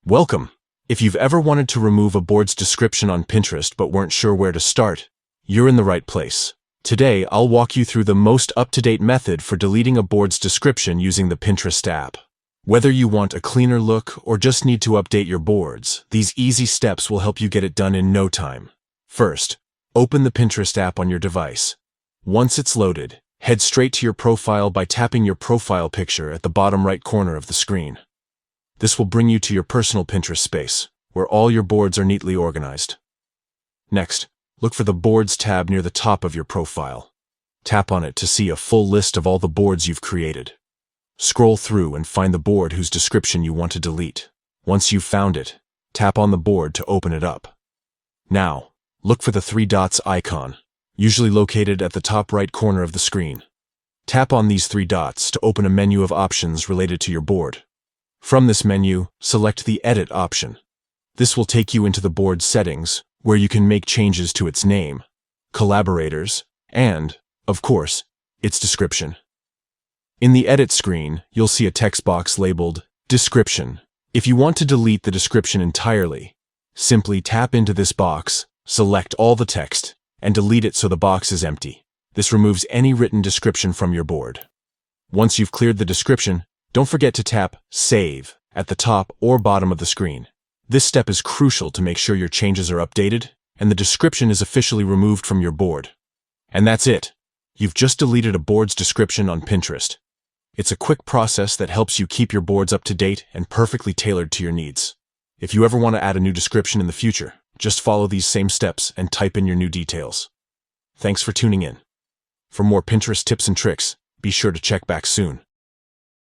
Welcome! If you've ever wanted to remove a board's description on Pinterest but weren't sure where to start, you're in the right place. Today, I'll walk you through the most up-to-date method for deleting a board's description using the Pinterest app. Whether you want a cleaner look or just need to update your boards, these easy steps will help you get it done in no time. First, open the Pinterest app on your device. Once it's loaded, head straight to your profile by tapping your profile picture at the bottom right corner of the screen. This will bring you to your personal Pinterest space, where all your boards are neatly organized. Next, look for the Boards tab near the top of your profile. Tap on it to see a full list of all the boards you've created. Scroll through and find the board whose description you want to delete. Once you've found it, tap on the board to open it up. Now, look for the three dots icon, usually located at the top right corner of the screen. Tap on these three dots to open a menu of options related to your board. From this menu, select the Edit option. This will take you into the board settings, where you can make changes to its name, collaborators, and, of course, its description. In the Edit screen, you'll see a text box labeled Description. If you want to delete the description entirely, simply tap into this box, select all the text, and delete it so the box is empty. This removes any written description from your board. Once you've cleared the description, don't forget to tap Save at the top or bottom of the screen. This step is crucial to make sure your changes are updated and the description is officially removed from your board. And that's it. You've just deleted a board's description on Pinterest. It's a quick process that helps you keep your boards up to date and perfectly tailored to your needs. If you ever want to add a new description in the future, just follow these same steps and type in your new details. Thanks for tuning in. For more Pinterest tips and tricks, be sure to check back soon.